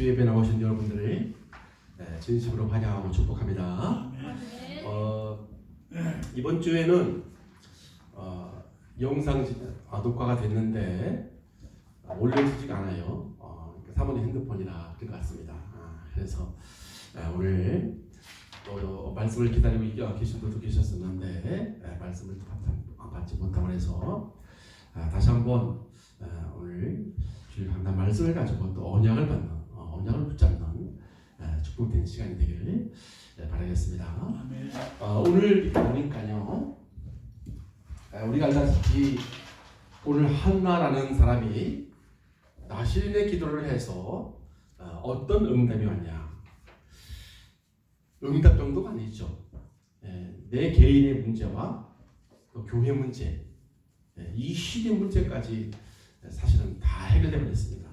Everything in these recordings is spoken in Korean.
수요예배 나오신 여러분들을 진심으로 환영하고 축복합니다. 이번 주에는 영상 녹화가 됐는데 올려지지가 않아요. 사모님 핸드폰이라 그런 것 같습니다. 그래서 오늘 또 말씀을 기다리고 계신 분도 계셨었는데 말씀을 받지 못하고 해서 다시 한번 오늘 주일 강단 말씀을 가지고 또 언약을 받는 언약을 붙잡는 축복된 시간이 되기를 바라겠습니다. 오늘 이렇게 보니까요, 우리가 알다시피 오늘 한나라는 사람이 나실인의 기도를 해서 어떤 응답이 왔냐? 응답 정도가 아니죠. 내 개인의 문제와 또 교회 문제, 이 시대 문제까지 사실은 다 해결되어 버렸습니다.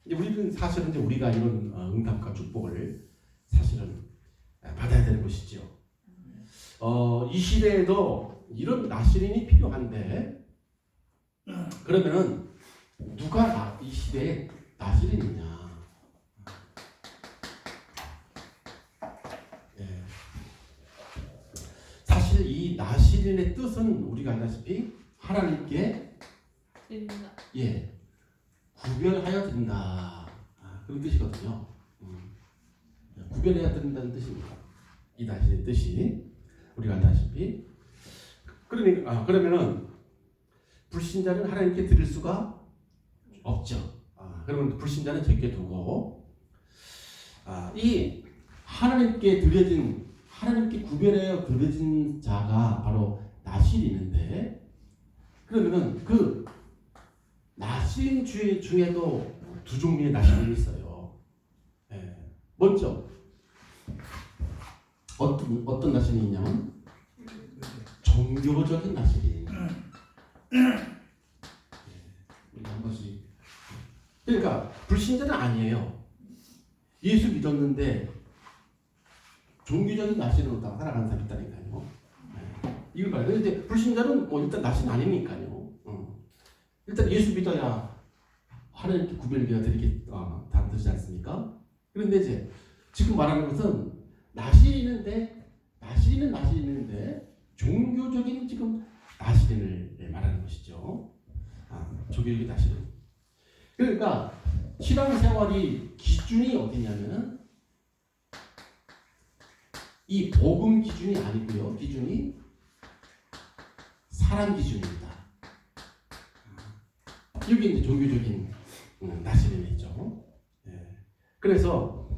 우리는 사실은 이제 우리가 이런 응답과 축복을 사실은 받아야 되는 것이죠. 이 시대에도 이런 나실인이 필요한데, 그러면은 누가 이 시대에 나실인이냐? 사실 이 나실인의 뜻은 우리가 알다시피 하나님께 구별하여 든다, 그런 뜻이거든요. 구별해야 된다는 뜻입니다. 이 나실의 뜻이 우리가 알다시피 그러면은 불신자는 하나님께 드릴 수가 없죠. 그러면 불신자는 적게 두고 이 하나님께 구별하여 드려진 자가 바로 나실인인데, 그러면은 그 나실인 중에도 두 종류의 나실인이 있어요. 먼저 어떤 나실인이 있냐면 종교적인 나실인. 한 번씩. 그러니까 불신자는 아니에요. 예수 믿었는데 종교적인 나실인으로 살아가는 사람이 있다니까요. 이걸 봐요. 그런데 불신자는 일단 나실은 아니니까요. 일단 예수 믿어야 하나님께 구별되어 드리게 다른 뜻이지 않습니까? 그런데 이제 지금 말하는 것은 나실인인데 종교적인 지금 나실인을 말하는 것이죠. 종교적인 나실인. 그러니까 신앙생활이 기준이 어디냐면은 이 복음 기준이 아니고요. 기준이 사람 기준입니다. 여기 이제 종교적인 나실인이죠. 그래서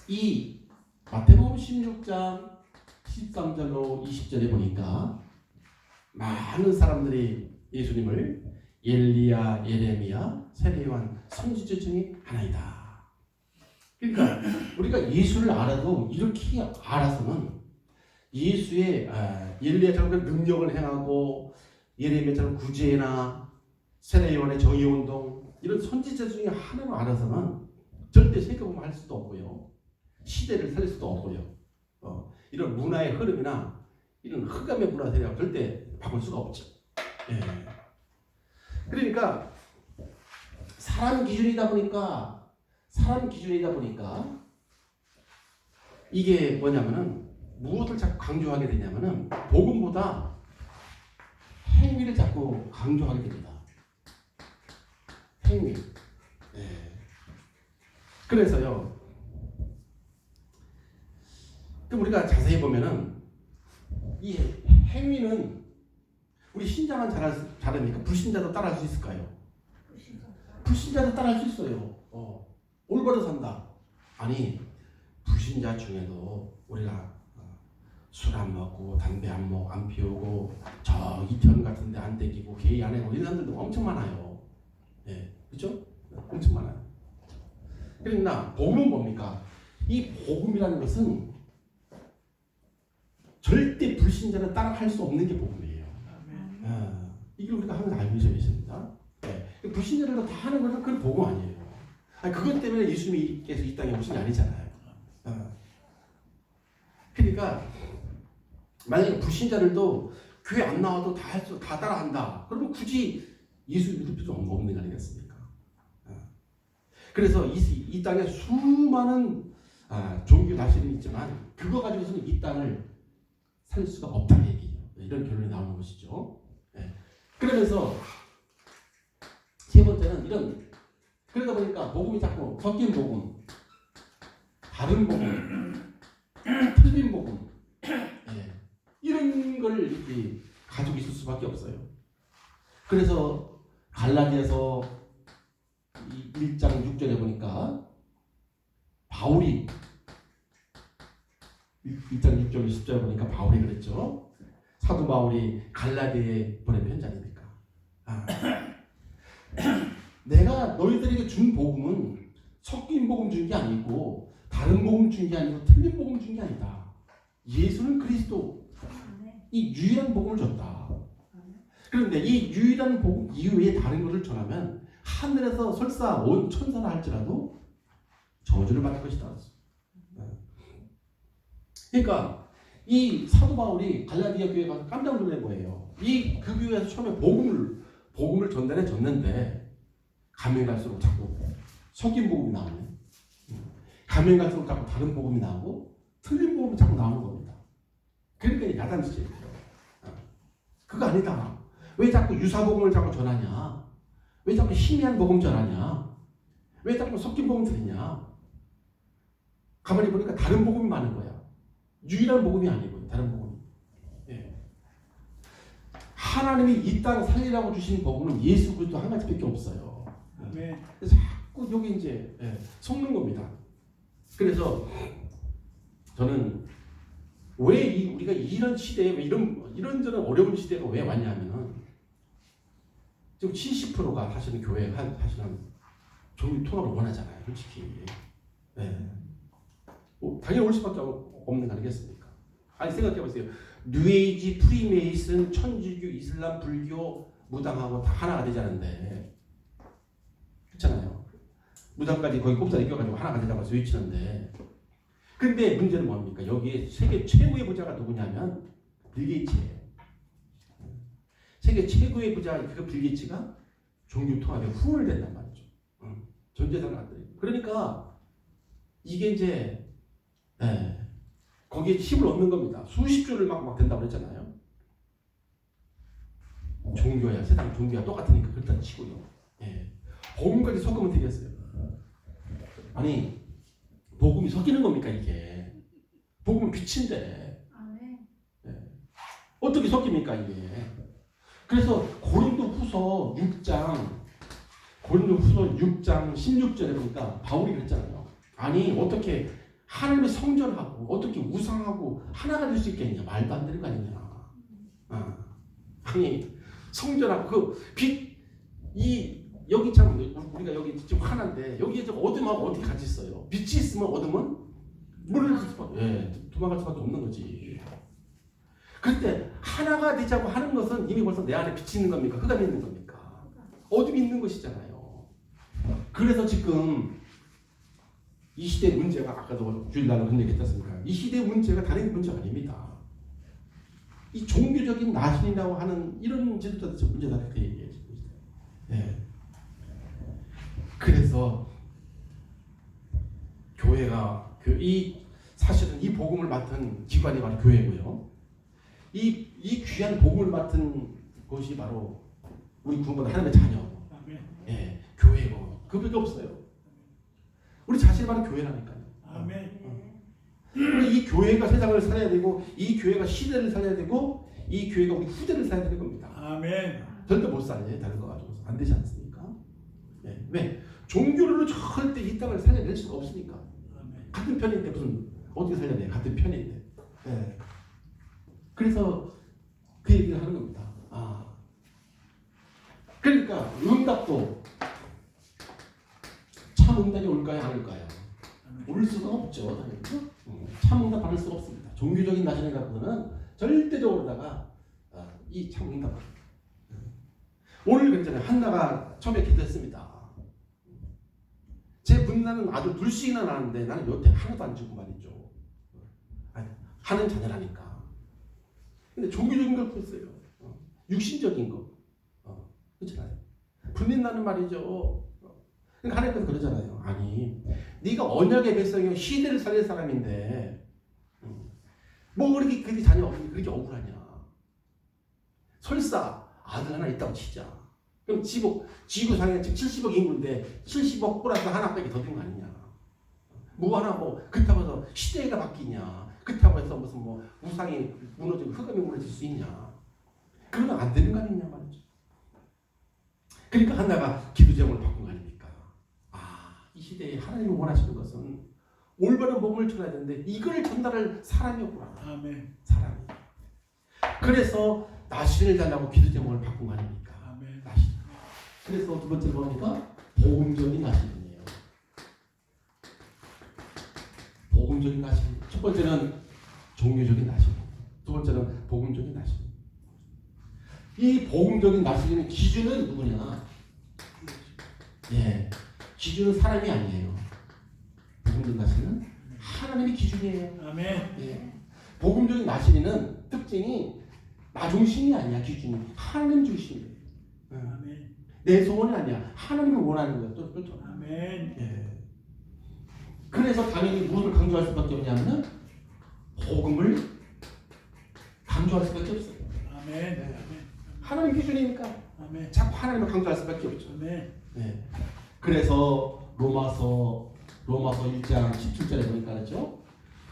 이 마태복음 16장 13절로 20절에 보니까 많은 사람들이 예수님을 엘리야, 예레미야, 세례요한 선지자 중에 하나이다. 그러니까 우리가 예수를 알아도 이렇게 알아서는 예수의 엘리야처럼 능력을 행하고 예레미야처럼 구제나 세례요한의 정의운동, 이런 선지자 중에 하나로 알아서는 절대 세금할 수도 없고요, 시대를 살릴 수도 없고요, 이런 문화의 흐름이나 이런 흑암의 문화 세력을 절대 바꿀 수가 없죠. 그러니까 사람 기준이다 보니까 이게 뭐냐면은 무엇을 자꾸 강조하게 되냐면은 복음보다 행위를 자꾸 강조하게 됩니다. 행위. 그래서요, 그럼 우리가 자세히 보면은 이 행위는 우리 신자만 잘하니까 불신자도 따라할 수 있을까요? 불신자도 따라할 수 있어요. 올바로 산다. 아니, 불신자 중에도 우리가 술 안 먹고 담배 안 피우고 저 이태원 같은 데 안 떼기고 게이 안 하고 이런 사람들도 엄청 많아요. 그렇죠? 엄청 많아요. 그러나 복음은 뭡니까? 이 복음이라는 것은 절대 불신자는 따라할 수 없는 게 복음이에요. 이걸 우리가 항상 알고 있어야 됩니다. 불신자들도 다 하는 것은 그건 복음 아니에요. 그것 때문에 예수님께서 이 땅에 오신 게 아니잖아요. 그러니까 만약에 불신자들도 교회 안 나와도 다 따라한다, 그러면 굳이 예수 믿을 필요 없는 거 아니겠습니까? 그래서 이 땅에 수많은 종교 다시는 있지만 그거 가지고서는 이 땅을 살 수가 없다는 얘기예요. 이런 결론이 나오는 것이죠. 네. 그러면서 세 번째는 그러다 보니까 복음이 자꾸 섞인 복음, 다른 복음, 틀린 복음, 이런 걸 이렇게 가지고 있을 수밖에 없어요. 그래서 갈라디아서 1장 6절에 보니까 바울이 1장 6절 10절에 보니까 바울이 그랬죠. 사도 바울이 갈라디아에 보낸 편지아닙니까? 내가 너희들에게 준 복음은 섞인 복음 준 게 아니고 다른 복음 준 게 아니고 틀린 복음 준 게 아니다. 예수는 그리스도 이 유일한 복음을 줬다. 그런데 이 유일한 복음 이외에 다른 것을 전하면 하늘에서 설사 온 천사라 할지라도 저주를 받을 것이다. 그러니까 이 사도 바울이 갈라디아 교회에 가서 깜짝 놀란 거예요. 그 교회에서 처음에 복음을 전달해 줬는데 가면 갈수록 자꾸 섞인 복음이 나오네. 가면 갈수록 자꾸 다른 복음이 나오고 틀린 복음이 자꾸 나오는 겁니다. 그러니까 야단치죠. 그거 아니다. 왜 자꾸 유사복음을 자꾸 전하냐? 왜 자꾸 희미한 복음 전하냐? 왜 자꾸 섞인 복음 전하냐? 가만히 보니까 다른 복음이 많은 거야. 유일한 복음이 아니고요. 다른 복음이. 하나님이 이 땅 살리라고 주신 복음은 예수 그리스도 한 가지밖에 없어요. 그래서 자꾸 여기 이제 속는 겁니다. 그래서 저는 왜 우리가 이런 시대에 이런저런 어려운 시대가 왜 왔냐면은 지금 70%가 사실은 교회 사실은 종교 통합을 원하잖아요, 솔직히. 당연히 올 수밖에 없는 거 아니겠습니까? 아니 생각해보세요. 뉴에이지, 프리메이슨, 천주교, 이슬람, 불교, 무당하고 다 하나가 되자는데, 그렇잖아요. 무당까지 거의 꼽사리 껴가지고 하나가 되자고 해서 외치는데, 근데 문제는 뭡니까? 여기에 세계 최고의 부자가 누구냐면 빌 게이츠예요. 세계 최고의 부자 그 빌 게이츠가 종교 통합에 후원을 된단 말이죠. 전 재산을 안 드리고. 그러니까 이게 이제 거기에 힘을 얻는 겁니다. 수십 조를 막 된다고 그랬잖아요. 종교야, 세상 종교야 똑같으니까 그렇다 치고요. 복음까지 섞으면 되겠어요. 아니 복음이 섞이는 겁니까 이게? 복음은 빛인데 어떻게 섞입니까 이게? 그래서 고린도후서 6장 16절에 보니까 바울이 그랬잖아요. 아니 어떻게 하나님의 성전하고 어떻게 우상하고 하나가 될 수 있겠냐? 말도 안 되는 거 아니냐? 아니 성전하고 여기 참 우리가 여기 지금 하나인데 여기에 좀 어둠하고 어떻게 같이 있어요? 빛이 있으면 어둠은 물을 도망갈 수밖에 없는 거지. 그런데 하나가 되자고 하는 것은 이미 벌써 내 안에 빛이 있는 겁니까? 흑암이 있는 겁니까? 어둠이 있는 것이잖아요. 그래서 지금 이 시대의 문제가 아까도 주일날로 그런 얘기 했었습니까? 이 시대의 문제가 다른 문제가 아닙니다. 이 종교적인 나신이라고 하는 이런 제도자들 문제다 그렇게 얘기해요. 그래서 교회가 사실은 이 복음을 맡은 기관이 바로 교회고요. 이 귀한 복음을 맡은 것이 바로 우리 구원받은 하나님의 자녀, 교회고 그밖에 없어요. 우리 자신이 바로 교회라니까요. 이 교회가 세상을 살아야 되고 이 교회가 시대를 살아야 되고 이 교회가 우리 후대를 살아야 되는 겁니다. 절대 못 살아요. 다른 거 가지고서 안 되지 않습니까? 왜? 종교를 절대 이 땅을 살려낼 수가 없으니까. 같은 편인데 어떻게 살려내? 같은 편인데. 그래서 그 얘기를 하는 겁니다. 그러니까 응답도 참 응답이 올까요? 안 올까요? 올 수가 없죠. 당연히. 참 응답 받을 수가 없습니다. 종교적인 나신을 갖고는 절대적으로다가 이 참 응답. 오늘 그랬잖아요. 한나가 처음에 기도했습니다. 제 분나는 아주 둘씩이나 나는데 나는 여태 하나도 안 주고 말이죠. 하는 자녀라니까. 근데 종교적인 걸 보세요. 육신적인 거. 그렇잖아요. 불린나는 말이죠. 그러니까 하나님께서 그러잖아요. 아니, 네가 언약의 백성이요 시대를 살릴 사람인데 뭐 그렇게 자녀 없니 그렇게 억울하냐? 설사 아들 하나 있다고 치자. 그럼 지구상에 지금 70억 인구인데 70억 플러스 하나밖에 더 된 거 아니냐? 뭐 하나 뭐 그렇다고 해서 시대가 바뀌냐? 그렇다고 해서 무슨 뭐 우상이 무너지고 흑암이 무너질 수 있냐? 그러면 안 되는 거 아니냐 말이죠. 그러니까 하나가 기도 제목을 바꾼 거 아닙니까? 이 시대에 하나님이 원하시는 것은 올바른 복음을 전해야 되는데 이걸 전달할 사람이 없구나. 아멘. 사람이. 그래서 나신을 달라고 기도 제목을 바꾼 거 아닙니까? 아멘. 나신. 그래서 두 번째 뭐니까 복음적인 나신이에요. 복음적인 나신. 첫 번째는 종교적인 나신. 두 번째는 복음적인 나신. 이 복음적인 나신의 기준은 누구냐? 예, 기준은 사람이 아니에요. 복음적인 나신은 하나님의 기준이에요. 아멘. 예. 복음적인 나신은 특징이 나 중심이 아니야. 기준이 하나님 중심이에요. 아멘. 내 소원이 아니야. 하나님이 원하는 거야. 또. 아멘. 예. 그래서 당연히 무엇을 강조할 수밖에 없냐면 복음을 강조할 수밖에 없어요. 아멘. 네. 아멘. 하나님 기준이니까 아멘. 자꾸 하나님을 강조할 수밖에 없죠. 아멘. 네. 그래서 로마서 1장 17절에 보니까 그렇죠.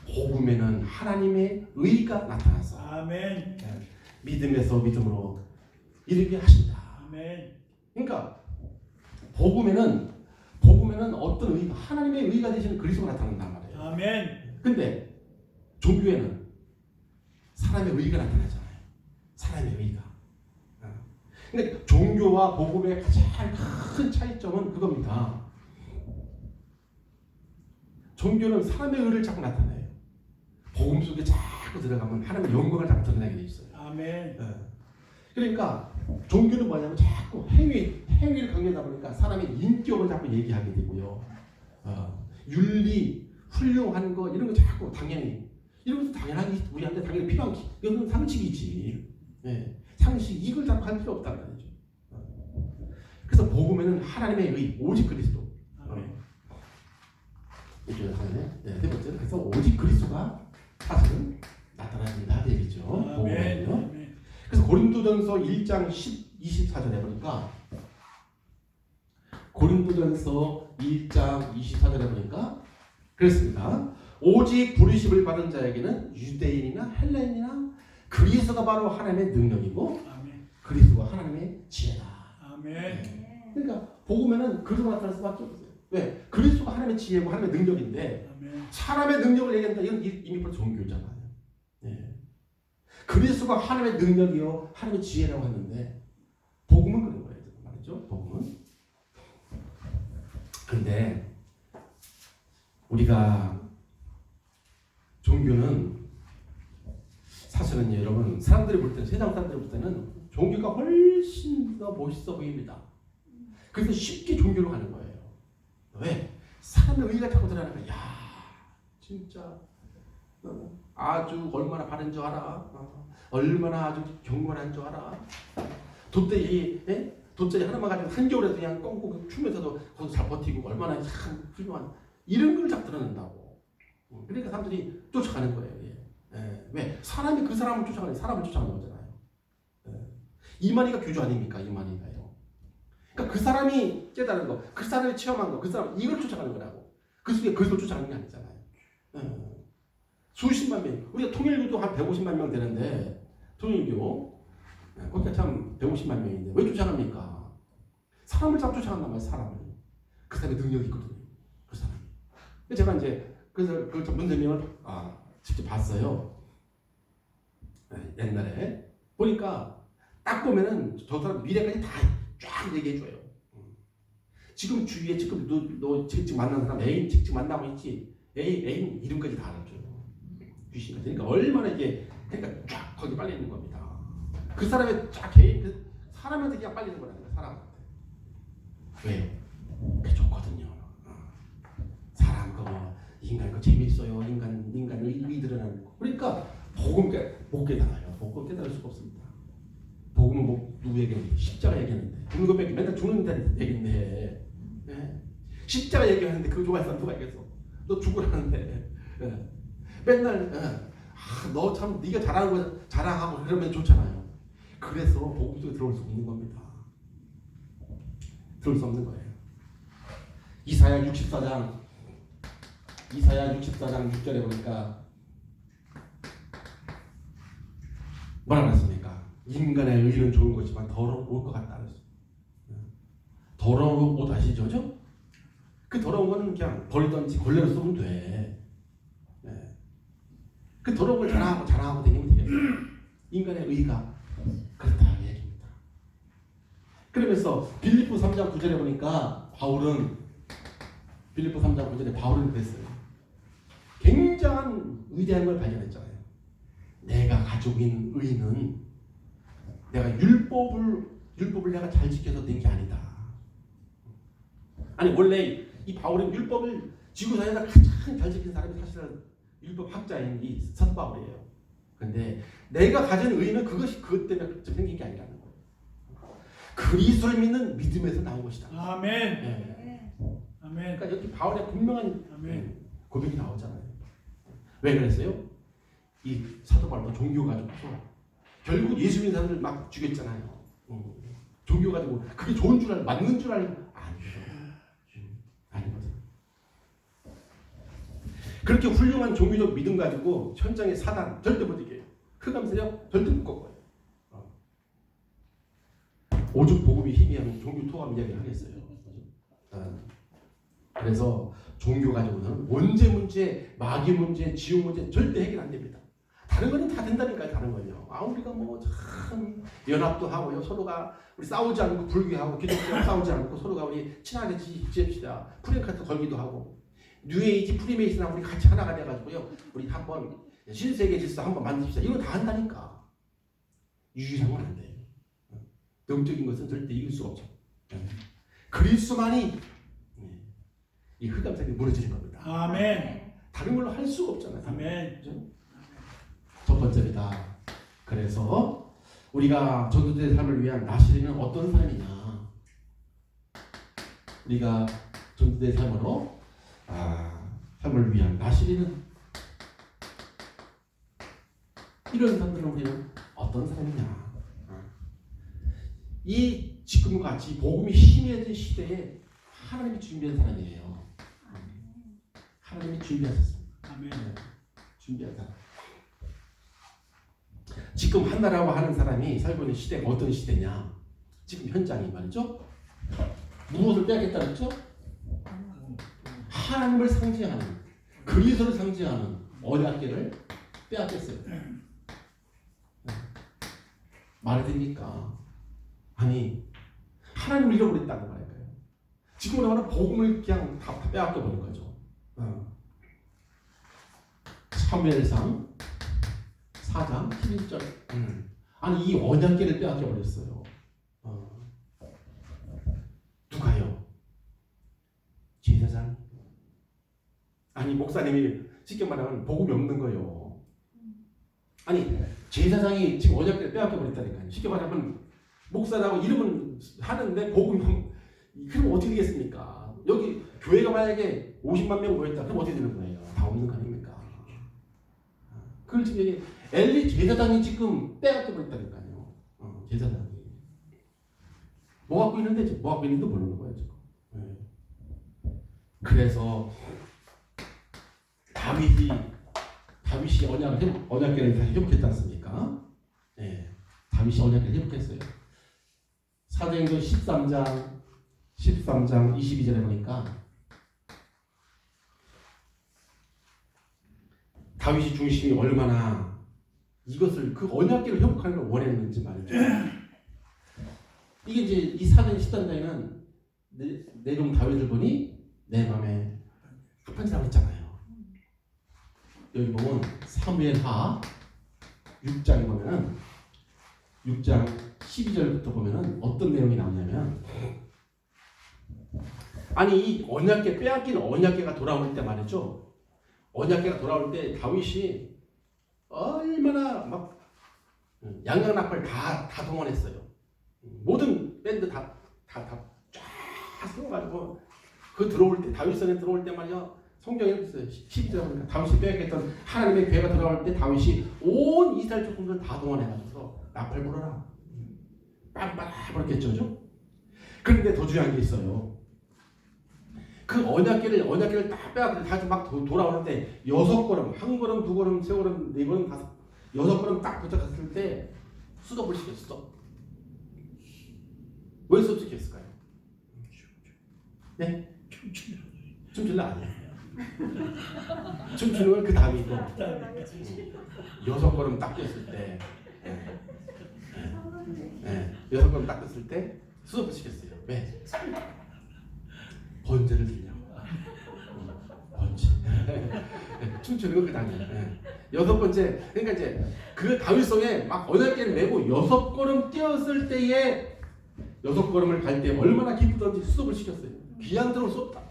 복음에는 하나님의 의가 나타나서 아멘. 믿음에서 믿음으로 이르게 하신다. 아멘. 그러니까 복음에는 어떤 의가 하나님의 의가 되시는 그리스도가 나타난단 말이에요. 아멘. 근데 종교에는 사람의 의가 나타나잖아요. 사람의 의가. 근데 종교와 복음의 가장 큰 차이점은 그겁니다. 종교는 사람의 의를 자꾸 나타내요. 복음 속에 자꾸 들어가면 하나님의 영광을 자꾸 드러내게 돼 있어요. 아멘. 그러니까 종교는 뭐냐면 자꾸 행위를 강조하다 보니까 사람의 인격을 자꾸 얘기하게 되고요. 윤리, 훌륭한 거 이런 거 자꾸 당연히 이런 것도 당연하게 우리한테 당연히 필요한 이건 상식이지. 예. 상식 이걸 자꾸 할 필요 없다는 거죠. 그래서 복음에는 하나님의 의 오직 그리스도. 이제 세 번째는 그래서 오직 그리스도가 사실은 나타납니다. 얘기죠. 복음은요. 그래서 고린도전서 1장 24절에 보니까 고린도전서 1장 24절에 보니까 그렇습니다. 오직 부르심을 받은 자에게는 유대인이나 헬라인이나 그리스도가 바로 하나님의 능력이고 그리스도가 하나님의 지혜다. 아멘. 그러니까 복음에는 그리스도가 나타날 수밖에 없어요. 왜? 그리스도가 하나님의 지혜고 하나님의 능력인데 아멘. 사람의 능력을 얘기한다. 이건 이미 벌써 종교잖아요. 예. 그리스도가 하나님의 능력이요 하나님의 지혜라고 했는데 복음은 그런 거예요. 말이죠. 복음은. 근데 우리가 종교는 사실은 여러분 사람들이 볼 때는 세상 사람들이 볼 때는 종교가 훨씬 더 멋있어 보입니다. 그래서 쉽게 종교로 가는 거예요. 왜? 사람의 의가 자꾸 들어가는 거야. 야, 진짜 아주 얼마나 바른 줄 알아. 얼마나 아주 경건한 줄 알아. 돗자리 하나만 가지고 한겨울에도 그냥 꽁꽁 추면서도 거기서 잘 버티고 얼마나 참 훌륭한 이런 걸 자꾸 드러낸다고. 그러니까 사람들이 쫓아가는 거예요. 예. 왜? 사람이 그 사람을 쫓아가는 사람을 쫓아가는 거잖아요. 예. 이만희가 교주 아닙니까? 이만희가요. 그러니까 그 사람이 깨달은 거, 그 사람이 체험한 거, 그 사람 이걸 쫓아가는 거라고. 그 속에 그걸 쫓아가는 게 아니잖아요. 예. 수십만 명. 우리가 통일교도 한 150만 명 되는데 통일교 거기가 참 150만 명인데 왜 쫓아갑니까? 사람을 자꾸 쫓아간단 말이에요. 사람을. 그 사람의 능력이 있거든요. 그 사람이. 제가 이제 그래서 그 문세명을 직접 봤어요. 옛날에 보니까 딱 보면은 저 사람 미래까지 다 쫙 얘기해줘요. 지금 주위에 지금 너 지금 만난 사람 애인 지금 만나고 있지? 애인 이름까지 다 알아줘요. 귀신까지. 그러니까 얼마나 이게 그러니까 쫙 거기 빨려 있는 겁니다. 그 사람의 쫙 개인 그 사람한테 그냥 빨리는 거라니까 사람한테. 왜요? 그게 좋거든요. 사람 그거 인간 그 재밌어요. 인간 의미 드러나는 거. 그러니까 복음 못 깨달아요. 복음 깨달을 수가 없습니다. 복음은 누구에게 십자가 얘기하는데. 불금에 맨날 죽는 데 얘기인데. 네? 십자가 얘기하는데 그거 좋아할 사람 누가 있겠어? 너 죽으라는데. 예. 맨날 너 참 네가 잘하는 거 자랑하고 그러면 좋잖아요. 그래서 복음 속에 들어올 수 없는 겁니다. 들어올 수 없는 거예요. 이사야 64장 6절에 보니까 뭐라고 했습니까? 인간의 의는 좋은 것이지만 더러울 것 같다 그랬어요. 더러운 옷 아시죠? 그죠? 그 더러운 거는 그냥 버리든지 걸레로 쓰면 돼. 네. 그 더러운 걸 자랑하고 다니면 되겠어요. 인간의 의가 그렇다 얘기입니다. 그러면서 빌립보 3장 9절에 보니까 바울은 그랬어요. 굉장한 위대한 걸 발견했잖아요. 내가 가지고 있는 의는 내가 율법을 내가 잘 지켜서 된 게 아니다. 아니 원래 이 바울은 율법을 지구상에서 가장 잘 지킨 사람이 사실은 율법 학자인 이 사도 바울이에요. 그런데 내가 가진 의는 그것 때문에 생긴 게 아니라는 거예요. 그리스도를 믿는 믿음에서 나온 것이다. 아멘. 네. 아멘. 그러니까 여기 바울의 분명한 아멘. 고백이 나오잖아요. 왜 그랬어요? 이 사도 바울도 종교 가지고서 결국 예수 믿는 사람들 막 죽였잖아요. 종교 가지고 그게 좋은 줄 맞는 줄 알고 아니거든. 그렇게 훌륭한 종교적 믿음 가지고 현장의 사단 절대 못 이겨요. 흑암세력 절대 못 꺾어요. 오죽 복음이 희미하면 종교 통합 이야기를 하겠어요. 그래서 종교 가지고는 원죄 문제, 마귀 문제, 지옥 문제 절대 해결 안 됩니다. 다른 거는 다 된다니까요. 다른 거요. 우리가 뭐 참 연합도 하고요. 서로가 우리 싸우지 않고 불교하고 기독교하고 싸우지 않고 서로가 우리 친하게 지냅시다. 프랭카트 걸기도 하고 뉴에이지 프리메이슨하고 우리 같이 하나가 돼가지고요. 우리 한번 신세계 질서 한번 만듭시다. 이거 다 한다니까. 유일한 건 안 돼요. 영적인 것은 절대 이길 수가 없죠. 그리스도만이 이 흑암색이 무너지는 겁니다. 아멘. 다른 걸로 할 수가 없잖아요. 아멘. 그죠? 첫 번째입니다. 그래서 우리가 전도자의 삶을 위한 나시리는 어떤 삶이냐? 우리가 전도자의 삶으로 삶을 위한 나시리는 이런 사람들은 우리는 어떤 삶이냐? 이 지금과 같이 복음이 희미해진 시대에 하나님이 준비한 사람이에요. 하나님이 준비하셨습니다. 아멘. 준비한 사람. 지금 한나라고 하는 사람이 살고 있는 시대가 어떤 시대냐? 지금 현장이 말이죠. 무엇을 빼앗겠다 그랬죠? 하나님을 상징하는 그리스도를 상징하는 언약궤를 빼앗겼어요. 말이 됩니까? 아니 하나님을 잃어버렸다는 거예요. 지금 우리는 복음을 그냥 다 빼앗겨 버린 거죠. 사무엘상 4장 11절. 아니 이 언약궤를 빼앗겨 버렸어요. 누가요? 제사장. 아니 목사님이 쉽게 말하면 복음이 없는 거예요. 아니 제사장이 지금 언약궤를 빼앗겨 버렸다니까요. 쉽게 말하면 목사라고 이름은 하는데 복음이 그럼 어떻게 되겠습니까? 여기 교회가 만약에 50만 명 모였다 그럼 어떻게 되는 거예요? 다 없는 거 아닙니까? 그걸 지금 엘리 제사장이 지금 빼앗겨 버렸다니까요. 제사장이 뭐 갖고 있는데 뭐 갖고 있는지 모르는 거예요 지금. 그래서 다윗이 언약궤를 다 회복했지 않습니까? 네, 다윗이 언약궤를 회복했어요. 사도행전 13장 22절에 보니까 다윗이 중심이 얼마나 이것을 그 언약궤를 회복하는 걸 원했는지 말이죠. 이게 이제 이 사도행 13장에는 내종 다윗을 보니 내 마음에 합한지라고 했잖아요. 여기 보면 사무엘하 6장에 보면은 6장 12절부터 보면은 어떤 내용이 나오냐면 아니 이 언약궤 빼앗긴 언약궤가 돌아올 때 말이죠. 언약궤가 돌아올 때 다윗이 얼마나 막 양양나팔 다 동원했어요. 모든 밴드 다 쫙 세워가지고 그 들어올 때 다윗성에 들어올 때 말이야 성경에 이렇게 있어요. 12절에 보니까 다윗이 빼앗겼던 하나님의 괴가 들어갈 때 다윗이 온 이스라엘 족속을 다 동원해가지고 나팔 불어라 빵빵 그렇겠죠, 그죠? 그런데 더 중요한 게 있어요. 그 언약궤를 딱 빼앗고 다시 막 돌아오는데 6걸음, 1걸음, 2걸음, 3걸음, 4걸음, 6걸음 딱 도착했을 때 수덕을 시켰어. 왜 수덕 시켰을까요? 네? 춤출라 아니야. 춤추는 건 그 다음이고 6걸음 딱 뛰었을 때 6걸음 딱 뛰었을 때 수덕을 시켰어요. 왜? 번제를 드리냐고. 번제. 춤추는 건 그 다음이야. 6번째, 그러니까 이제 그 다윗성에 막 언약궤를 메고 6걸음 뛰었을 때에 6걸음을 갈 때 얼마나 기쁘던지 수속을 시켰어요. 귀한 들어올 수 없다.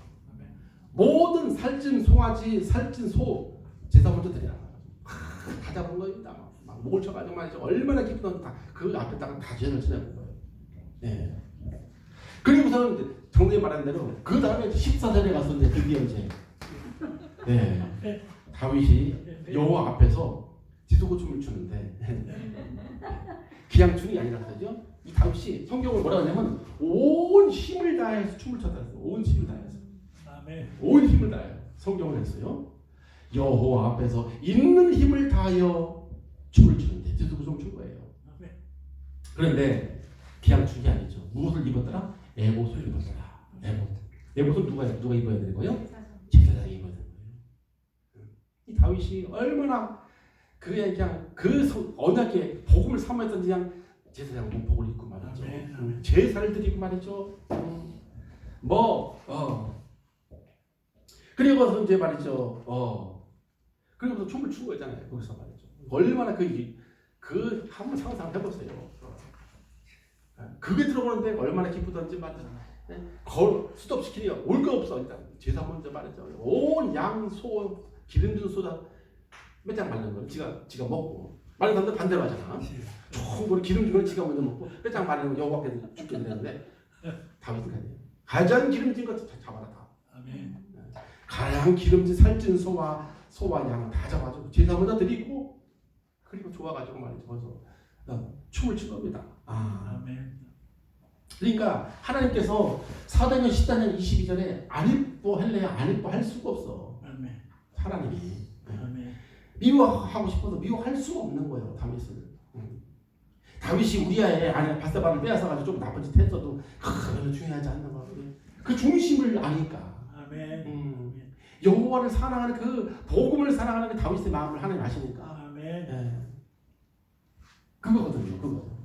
모든 살찐 송아지, 살찐 소 제사 먼저 드리라. 다 잡은 거입니다. 막 목을 쳐가지고 말이죠. 얼마나 기쁘던지 그 앞에다가 다 죄를 지내는 거예요. 네. 그리고서는 정리에 말한 대로 그 다음에 14절에 가서 이제 드디어 이제 다윗이 여호와 앞에서 지도고 춤을 추는데 그냥 춤이 아니라서죠. 이 다윗이 성경을 뭐라고 하냐면 온 힘을 다해서 춤을 췄다 했어요. 온 힘을 다해서. 아멘. 온 힘을 다해 성경을 했어요. 여호와 앞에서 있는 힘을 다하여 춤을 추는데 지도고 춤을 춘 거예요. 아멘. 그런데 그냥 춘 게 아니죠. 무엇을 입었더라? 에봇을 입었더라. 에봇은 누가 입어야 되는 거예요? 제사장이 입어야 되는 거예요. 이 다윗이 얼마나 그냥 언약의 복음을 사모했던지 그냥 제사장 복을 입고 말이죠. 제사를 드리고 말이죠. 그리고서 이제 말이죠. 그리고서 춤을 추고 있잖아요. 거기서 말이죠. 얼마나 그 한번 상상을 해보세요. 그게 들어오는데 얼마나 기쁘던지 말이죠. 수톱시키니 올 거 없어. 일단 제사 먼저 말이죠. 온 양, 소, 기름진 소다 빼짝 말린 거는 지가 먹고 말린 사람들 반대로 하잖아. 좋은 거를 기름진 거는 지가 먼저 먹고 빼짝 말린 거 여호와께 죽게 되는데 다윗은 가요. 가장 기름진 거 잡아라 다. 아멘. 가장 기름진 살찐 소와 양 다 잡아주고 제사 먼저 드리고 그리고 좋아가지고 말이죠. 그래서 춤을 춘 겁니다. 아멘. 그러니까 하나님께서 사도행전 14장 22절에 안 이뻐할래야 안 이뻐할 수가 없어. 아멘. 하나님이 아멘. 미워하고 싶어도 미워할 수가 없는 거예요. 다윗을. 다윗이 우리아의 아내 바세바를 빼앗아가지고 좀 나쁜 짓 했어도 그거는 중요하지 않는 거예요. 그 중심을 아니까. 아멘. 여호와를 사랑하는 그 복음을 사랑하는 그 다윗의 마음을 하나님 아시니까. 아멘. 그거거든요. 그거.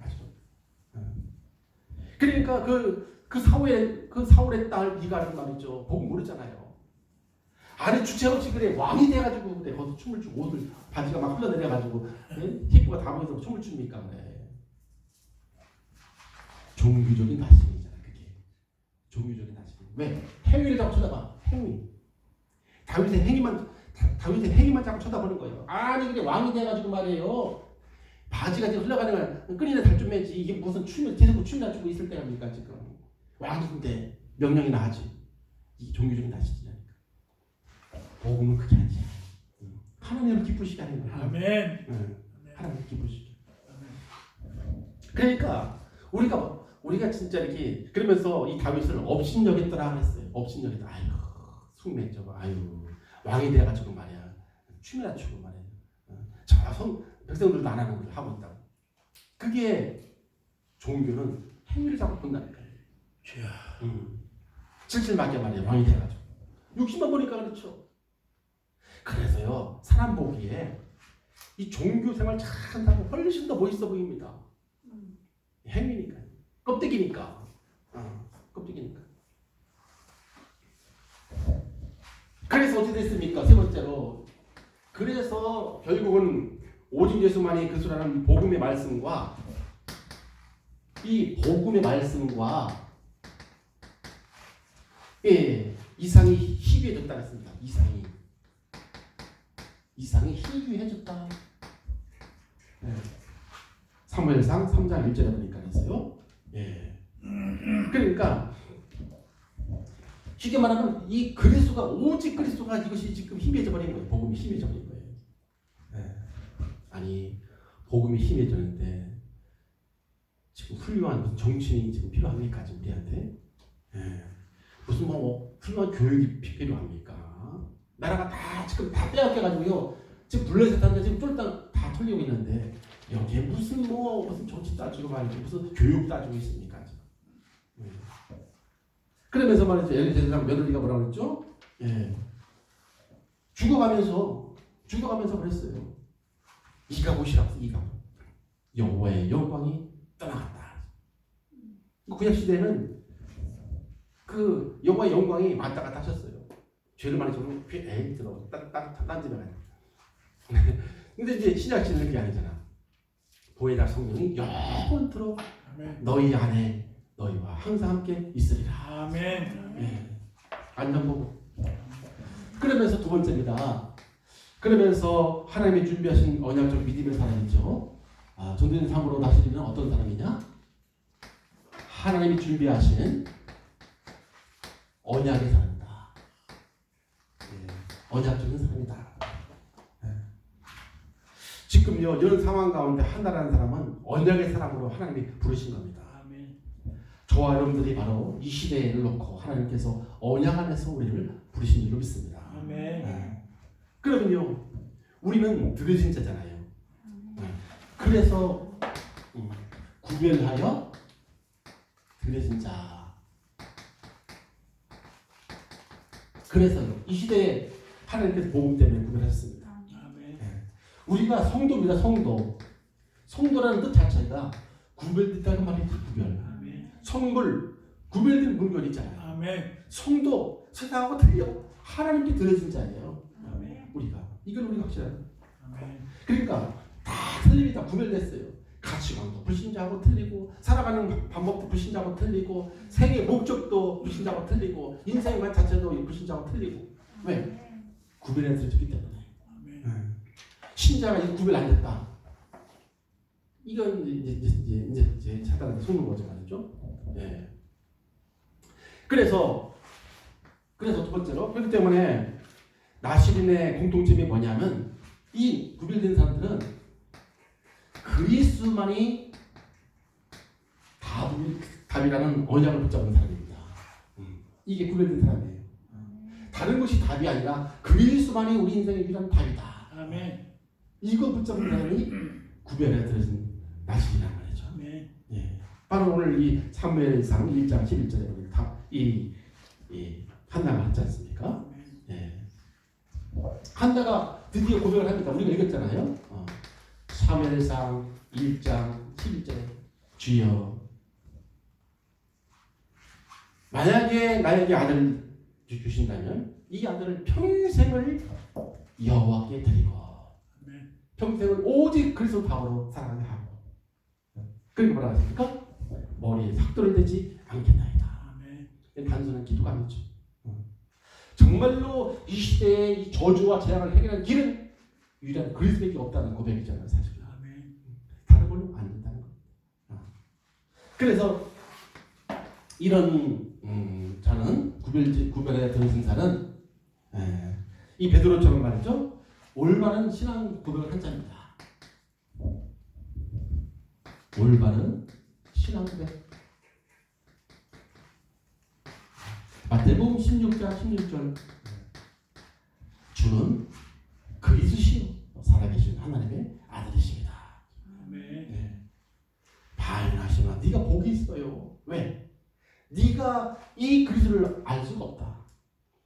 그러니까 그 사울의 딸 미갈은 말이죠. 복음 모르잖아요. 아니 주체 없이 그래 왕이 돼가지고 그래 거기서 춤을 추고 옷을 바지가 막 흘러내려가지고 히프가 다 보여서 춤을 춥니까 그래. 종교적인 나심이잖아 그게. 종교적인 나심. 왜? 행위를 자꾸 쳐다봐. 행위. 다윗의 행위만 자꾸 쳐다보는 거예요. 아니 그래 왕이 돼가지고 말이에요. 바지가 지금 흘러가는 걸 끈이나 달 좀 매지. 이게 무슨 계속 춤이나 추고 있을 때입니까 지금. 왕인데 명령이나 하지. 이게 종교적인 나시지니까. 복음은 그게 아니지. 하나님을 기쁘시게 하는 거야. 아멘. 하나님을 기쁘시게. 그러니까 우리가 진짜 이렇게 그러면서 이 다윗을 업신여겼더라 했어요. 업신여겼다. 아유 숙맥 아유 왕이 돼가지고 말이야. 춤이나 추고 말이야. 백성들도 안 하는 걸 하고 있다고. 그게 종교는 행위를 자꾸 본다니까요. 칠칠맞게 말이야 왕이 돼가지고 60만 보니까 그렇죠. 그래서요 사람 보기에 이 종교 생활 참 하고 훨씬 더 멋있어 보입니다. 행위니까 껍데기니까 껍데기니까. 그래서 어떻게 됐습니까? 세 번째로 그래서 결국은 오직 예수만이 그리스도라는 복음의 말씀과 이 복음의 말씀과 이상이 희귀해졌다 했습니다. 이상이 희귀해졌다. 사무엘상 3장 1절에 보니까 있어요. 그러니까 쉽게 말하면 이 그리스도가 오직 그리스도가 이것이 지금 희미해져 버린 거예요. 복음이 희미해져 버린 거예요. 네. 아니 복음이 희미해졌는데 지금 훌륭한 무슨 정치인이 지금 필요합니까 지금 우리한테? 네. 무슨 뭐 훌륭한 교육이 필요합니까? 나라가 다 지금 다 빼앗겨가지고요. 지금 블레셋한테 지금 쫄딱 다 털리고 있는데 여기에 무슨 정치 따지고 말이지 무슨 교육 따지고 있습니까 지금? 네. 그러면서 말이죠. 엘리사랑 며느리가 뭐라고 그랬죠? 예. 죽어가면서 그랬어요. 이가 보시라고 이가 여호와의 영광이 떠나갔다. 구약 시대에는 그 여호와의 영광이 왔다 갔다 하셨어요. 죄를 많이 지으면 에이 들어 딴 집에 가요. 근데 이제 신약 시대는 그게 아니잖아. 보혜사 성령이 영원토록 너희 안에 너희와 항상 함께 있으리라. 아멘. 예. 안전보고. 그러면서 두 번째입니다. 그러면서 하나님이 준비하신 언약적 믿음의 사람이죠. 전도된 삶으로 다스리는 어떤 사람이냐? 하나님이 준비하신 언약의 사람이다. 예. 언약적인 사람이다. 예. 지금요 이런 상황 가운데 하나라는 사람은 언약의 사람으로 하나님이 부르신 겁니다. 저와 여러분들이 바로 이 시대를 놓고 하나님께서 언약 안에서 우리를 부르신 줄로 믿습니다. 아멘. 네. 그러면요, 우리는 들으신 자잖아요. 네. 그래서 구별하여 들으신 자. 그래서 이 시대에 하나님께서 복음 때문에 구별하셨습니다. 아멘. 네. 우리가 성도입니다. 성도. 성도라는 뜻 자체가 구별됐다는 말이 구별. 성물 구별된 분별이 있잖아요. 아멘. 성도 세상하고 틀려 하나님께 들어진 자예요. 아멘. 우리가 이걸 우리가 확실해요. 아멘. 그러니까 다 틀립니다. 구별됐어요. 가치관도 불신자하고 틀리고 살아가는 방법도 불신자하고 틀리고 생의 목적도 불신자하고 틀리고 인생관 자체도 불신자하고 틀리고 왜? 구별해 들어졌기 때문에. 아멘. 신자가 이 구별 안 됐다. 이건 이제 사단한테 속는 거죠, 말이죠. 예. 그래서 두 번째로 그렇기 때문에 나시린의 공통점이 뭐냐면 이 구별된 사람들은 그리스도만이 답이라는 언약을 붙잡은 사람입니다. 이게 구별된 사람이에요. 다른 것이 답이 아니라 그리스도만이 우리 인생의 유일한 답이다. 아멘. 이거 붙잡은 사람이 구별해 들어진 나시린이란 말이죠. 아멘. 예. 바로 오늘 이 사무엘상 1장 11절에 우리 이 한나가 하지 않습니까? 예. 한나가 드디어 고백을 합니다. 우리가 읽었잖아요. 사무엘상 1장 11절에 주여 만약에 나에게 아들을 주신다면 이 아들을 평생을 여호와께 드리고 평생을 오직 그리스도 답으로 사랑하게 하고 그리고 뭐라 하십니까? 머리에 삭도를 대지 않겠나이다. 단순한 기도가 아니죠. 정말로 이 시대의 이 저주와 재앙을 해결하는 길은 유일한 그리스도밖에 없다는 고백이잖아요. 사실. 다른 걸로 안 된다는 겁니다. 그래서 이런 자는 구별에 들으신 자는 이 베드로처럼 말이죠. 올바른 신앙 고백을 한 자입니다. 올바른 신앙 고백. 마태복음 16장 16절 주는 그리스도시요 살아계신 하나님의 아들이십니다. 네. 반하시나 네가 복이 있어요. 왜? 네가 이 그리스도를 알 수가 없다.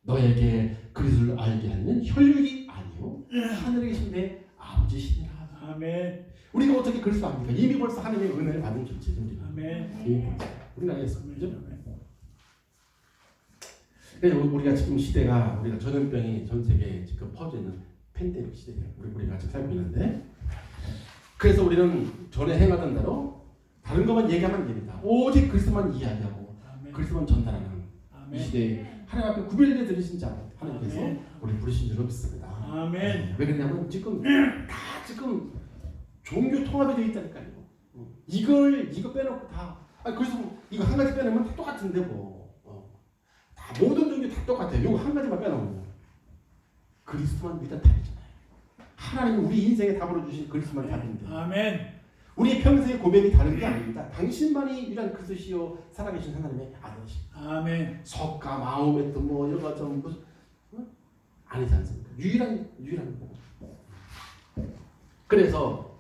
너에게 그리스도를 알게 하는 혈육이 아니요 하늘에 계신 내 아버지시니라. 아멘. 우리가 어떻게 그리스도 압니까? 이미 벌써 하나님의 은혜를 받은 존재죠. 아멘. 우리가 알겠습니다. 그죠? 그래서 우리가 지금 시대가 우리가 전염병이 전 세계에 지금 퍼져 있는 팬데믹 시대예요. 우리가 지금 살고 있는데 그래서 우리는 전에 행하던 대로 다른 것만 얘기하면 안 됩니다. 오직 그리스도만 이야기하고 그리스도만 전달하는 이 시대에 하나님 앞에 구별되어 들으신 자 하나님께서 우리 부르신 줄로 믿습니다. 아멘. 왜 그러냐면 지금 종교 통합이 되어 있다니까요. 이거 빼놓고 다 그래서 이거 한 가지 빼놓으면 다 똑같은데 뭐 다 모든 종교 똑같아요. 요거 한 가지만 빼놓으면 그리스도만 일단 답이잖아요. 하나님은 우리 인생에 답으로 주신 그리스도만 답인데 아멘. 우리의 평생의 고백이 다른 게 아닙니다. 당신만이 유일한 그리스도시요 살아계신 하나님의 아들이십니다. 아멘. 속과 마음에 또 뭐 이런 거좀 무슨 아니지 않습니까? 유일한 거. 그래서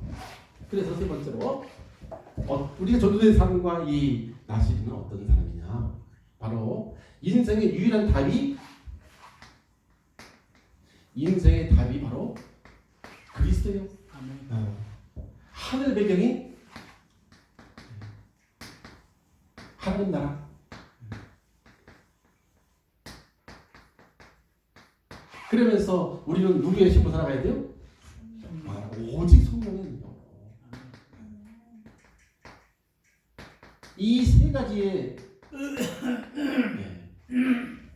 세 번째로 우리가 전도된 사람과 이 나시리는 어떤 사람이냐? 바로 인생의 유일한 답이 바로 그리스도예요. 아멘. 하늘 배경이 하나님 나라. 그러면서 우리는 누구의 신분 살아가야 돼요? 오직 성령의 능력. 이 세 가지의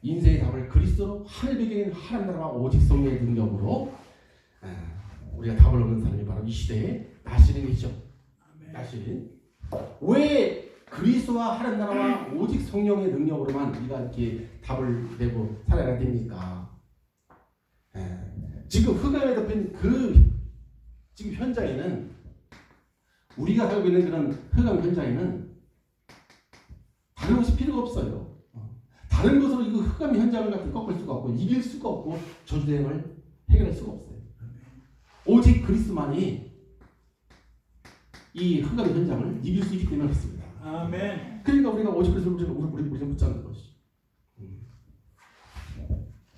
인생의 답을 그리스도로 하늘 배경인 하나님 나라와 오직 성령의 능력으로 우리가 답을 얻는 사람이 바로 이 시대의 나시린이죠. 나시린. 왜 그리스도와 하나님 나라와 오직 성령의 능력으로만 우리가 이렇게 답을 내고 살아야 됩니까? 지금 흑암에 덮인 지금 현장에는 우리가 살고 있는 그런 흑암 현장에는 다른 것이 필요가 없어요. 다른 것으로 이거 흑암 현장을 갖다 꺾을 수가 없고 이길 수가 없고 저주행을 해결할 수가 없어요. 오직 그리스도만이 이 흑암 현장을 이길 수 있기 때문에 그렇습니다. 아멘. 그러니까 우리가 오직 그리스도를 우리를 붙잡는 것이.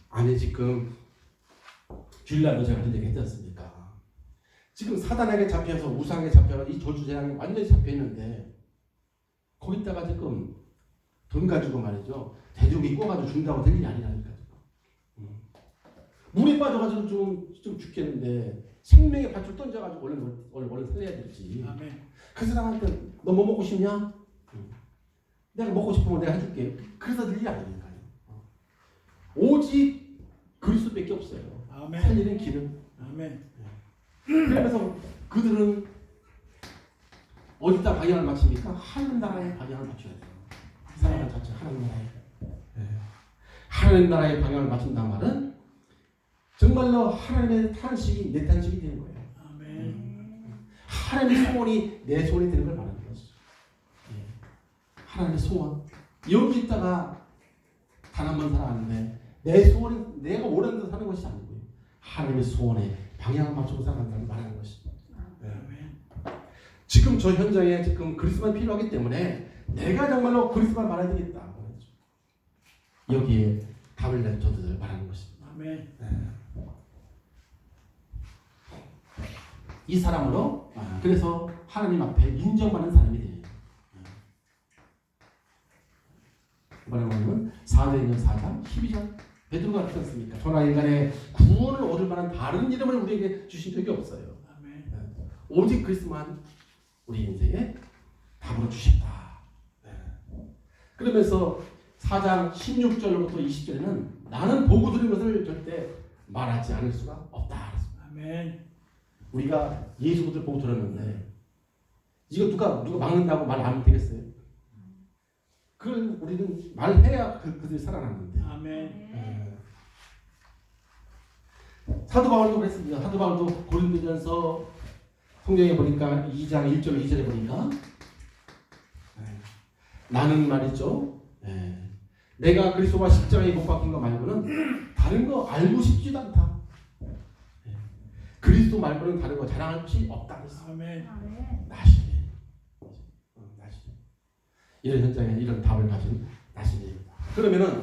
안에 지금 주일날도 제가 그런 얘기 했지 않습니까? 지금 사단에게 잡혀서 우상에 잡혀서 이 저주재앙에 완전히 잡혀있는데 거기다가 지금 돈 가지고 말이죠. 대중이 꼬가지고 준다고 될 일이 아니라니까. 물에 빠져가지고 좀 죽겠는데 생명의 밧줄 던져가지고 얼른 살려야 되지. 아멘. 그 사람한테 너 뭐 먹고 싶냐? 내가 먹고 싶으면 내가 해줄게. 그래서 될 일이 아니니까요. 오직 그리스도밖에 없어요. 아멘. 살리는 길은. 아멘. 그래서 그들은 어디다 방향을 맞춥니까? 하나님 나라에 방향을 맞춰야 돼요. 사람 자체 하나님 나라에. 하나님 나라의 방향을 맞춘다는 말은 정말로 하나님의 탄식이 내 탄식이 되는 거예요. 아멘. 하나님의 소원이 내 소원이 되는 걸 말하는 거죠. 하나님의 소원. 여기 있다가 단 한 번 살아왔는데 내 소원이 내가 원하는 대로 사는 것이 아니고요. 하나님의 소원에 방향을 맞추고 살아간다는 말하는 것입니다. 아멘. 지금 저 현장에 지금 그리스도만 필요하기 때문에 내가 정말로 그리스도만 말해야 되겠다. 여기에 답을 낸 저들을 말하는 것입니다. 아멘. 이 사람으로 그래서 하나님 앞에 인정받는 사람이 돼요. 뭐냐면 사도행전 4장 12절 베드로가 그렇지 않습니까? 전하 인간의 구원을 얻을 만한 다른 이름을 우리에게 주신 적이 없어요. 아멘. 오직 그리스도만 우리 인생에 답으로 주셨다. 그러면서 4장 16절부터 20절에는 나는 보고 들은 것을 절대 말하지 않을 수가 없다. 아멘. 우리가 예수를 보고 들었는데 이거 누가 막는다고 말 안 하면 되겠어요? 그걸 우리는 말해야 그들이 살아남는데. 아멘. 사도 바울도 그랬습니다. 사도 바울도 고린도전서 성경에 보니까 2장 1절 2절에 보니까 나는 말이죠. 내가 그리스도와 십자가에 못 박힌 거 말고는 다른 거 알고 싶지도 않다. 그리스도 말고는 다른 거 자랑할 것이 없다. 아멘. 나시네. 이런 현장에 이런 답을 가진 나시네입니다. 그러면은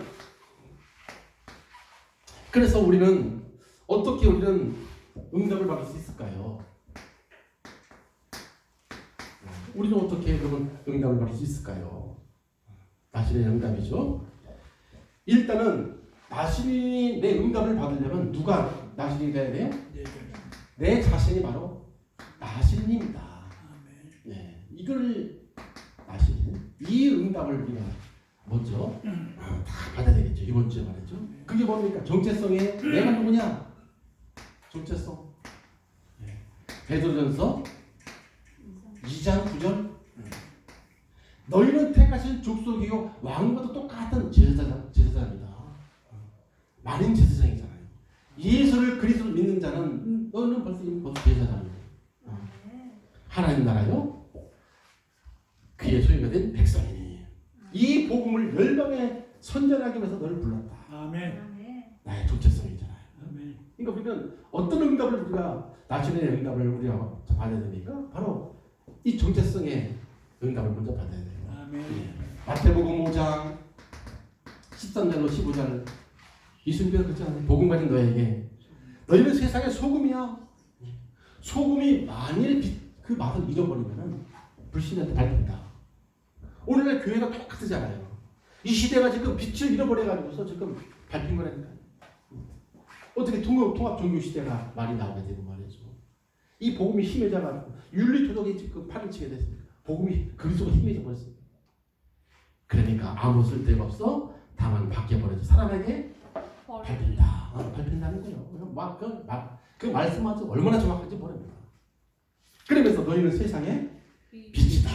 그래서 우리는 어떻게 우리는 응답을 받을 수 있을까요? 우리는 어떻게 그러면 응답을 받을 수 있을까요? 나신의 응답이죠. 일단은 나신이 내 응답을 받으려면 누가 나신이 돼야 돼요? 내 자신이 바로 나신입니다. 네, 이걸 나신 이 응답을 우리가 먼저 다 받아야 되겠죠. 이번 주에 말했죠. 그게 뭡니까? 정체성에 내가 누구냐? 정체성. 베드로전서 2장 9절. 너희는 택하신 족속이요 왕과도 똑같은 제사장이다. 만인 제사장이잖아요. 예수를 그리스도를 믿는 자는 너는 벌써 제사장이에요. 하나님 나라요 그의 소유가 된 백성이니 이 복음을 열방에 선전하기 위해서 너를 불렀다. 아멘. 나의 정체성이잖아요. 아멘. 그러니까 우리는 어떤 응답을 우리가 나중에 응답을 우리가 받아야 되니까 바로 이 정체성의 응답을 먼저 받아야 돼요. 아멘. 마태복음 5장 13절로 15절 예수님께서 그랬잖아요. 복음 가진 너에게 너희는 세상의 소금이야. 소금이 만일 그 맛을 잃어버리면은 불신자한테 밟힌다. 오늘날 교회가 똑같으잖아요. 이 시대가 지금 빛을 잃어버려가지고서 지금 밟힌 거라니까요. 어떻게 통합 종교 시대가 말이 나오게 되고 말이죠. 이 복음이 힘해져가지고 윤리도덕이 지금 팔을 치게 됐습니다. 복음이 그리스도가 힘해져 버렸습니다. 그러니까 아무 쓸데가 없어. 다만 바뀌어버려서 사람에게 밟힌다. 밟힌다는 거예요. 그 말씀하죠. 얼마나 정확한지 모릅니다. 그러면서 너희는 세상의 빛이다.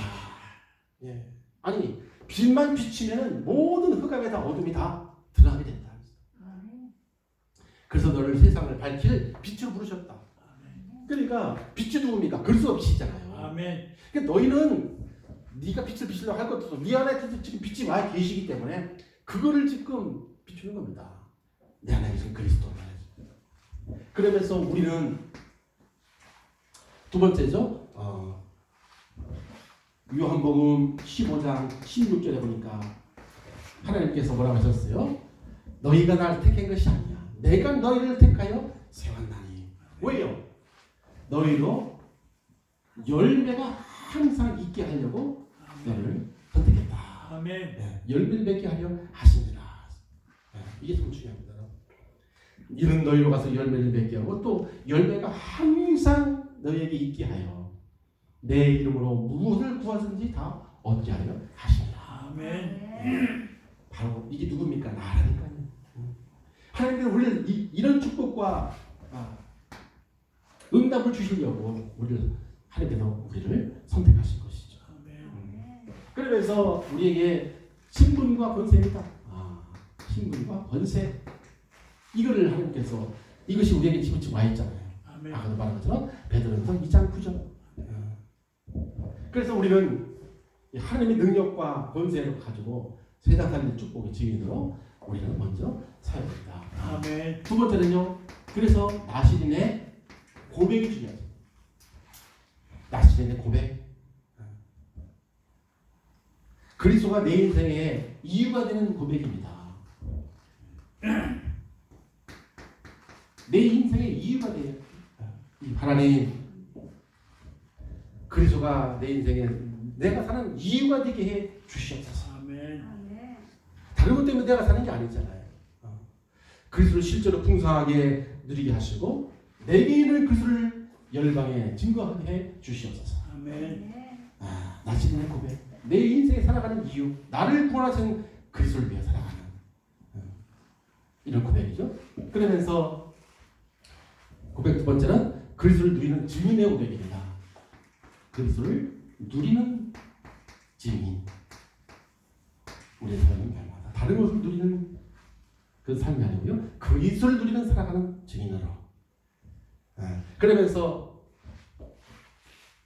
예. 아니 빛만 비치면은 모든 흑암에 다 어둠이 다 드러나게 된다. 그래서 너를 세상을 밝힐 빛으로 부르셨다. 그러니까 빛이 누굽니까? 그리스도가 빛이잖아요. 아멘. 그러니까 너희는 네가 빛을 비추려고 할 것도 없어. 네 안에 지금 빛이 와 계시기 때문에 그거를 지금 비추는 겁니다. 내 안에 계신 그리스도 말이죠. 그러면서 우리는 두 번째죠. 요한복음 15장 16절에 보니까 하나님께서 뭐라고 하셨어요? 너희가 날 택한 것이 아니야. 내가 너희를 택하여 세웠나니. 왜요? 너희로 열매가 항상 있게 하려고 너를 선택했다. 아멘. 네, 열매를 맺게 하려 하십니다. 네, 이게 참 중요합니다. 이런 너희로 가서 열매를 맺게 하고 또 열매가 항상 너희에게 있게 하여 내 이름으로 무엇을 구하든지 다 얻게 하려 하십니다. 아멘. 바로 이게 누굽니까? 나라니까요. 하나님께서 우리를 이런 축복과 응답을 주시려고 하나님께서 우리를 선택하신 것이죠. 아멘. 그러면서 우리에게 신분과 권세입니다. 신분과 권세 이거를 하나님께서 이것이 우리에게 지금 와 있잖아요. 아멘. 아까도 말한 것처럼 베드로전서 2장 9절. 그래서 우리는 하나님의 능력과 권세를 가지고 세상 사람들의 축복의 증인으로 우리는 먼저 살아야 된다. 아멘. 두 번째는요. 그래서 나시린의 고백이 중요하죠. 나시린의 고백. 그리스도가 내 인생의 이유가 되는 고백입니다. 내 인생의 이유가 돼요. 하나님, 그리스도가 내 인생에 내가 사는 이유가 되게 해 주시옵소서. 아멘. 다른 것 때문에 내가 사는 게 아니잖아요. 그리스도를 실제로 풍성하게 누리게 하시고 내게 있는 그리스도를 열방에 증거하게 해 주시옵소서. 아멘. 나시린의 고백. 내 인생에 살아가는 이유, 나를 구원하신 그리스도를 위해 살아가는 이런 고백이죠. 그러면서 고백 두 번째는 그리스도를 누리는 증인의 고백입니다. 그리스도를 누리는 증인. 우리의 삶은 날마다 다른 것을 누리는 그 삶이 아니고요. 그리스도를 누리는 살아가는 증인으로. 그러면서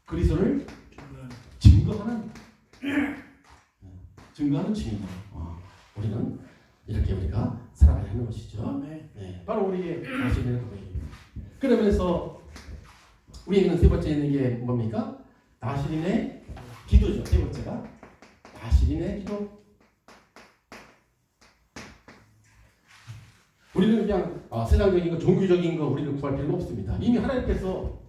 그리스도를 증거하는 증인으로 우리는 이렇게 우리가 살아가야 하는 것이죠. 아멘. 네, 바로 우리의 나시린의 고백입니다. 그러면서 우리에게는 세 번째 있는 게 뭡니까? 나시린의 기도죠. 세 번째가 나시린의 기도. 우리는 그냥 세상적인 거, 종교적인 거 우리는 구할 필요가 없습니다. 이미 하나님께서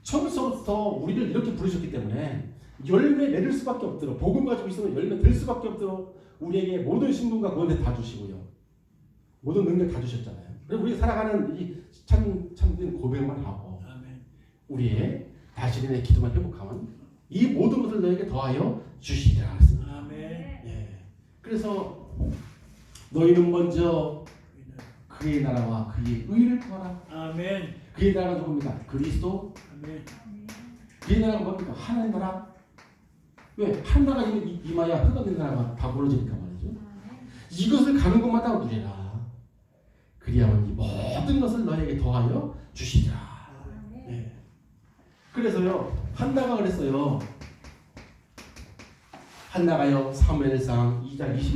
처음부터 우리를 이렇게 부르셨기 때문에 열매 맺을 수밖에 없도록 복음 가지고 있으면 열매 될 수밖에 없도록 우리에게 모든 신분과 권세 다 주시고요. 모든 능력 다 주셨잖아요. 그래서 우리 살아가는 이 참된 고백만 하고 아멘. 우리의 나시린의 기도만 회복하면 이 모든 것을 너에게 더하여 주시리라 했습니다. 아멘. 예. 그래서 너희는 먼저 그의 나라와 그의 의를 구하라. 아멘. 그의 나라가 누굽니까? 그리스도. 아멘. 그의 나라가 뭡니까? 하나님 나라. 왜? 한 나라가 임하야 흑암된 나라가 다 무너지니까 말이죠. 이것을 가는 곳마다 누리라. 그리하면 이 모든 것을 너에게 더하여 주시리라. 아멘. 네. 그래서요 한나가 그랬어요. 한나가요 사무엘상 2장 20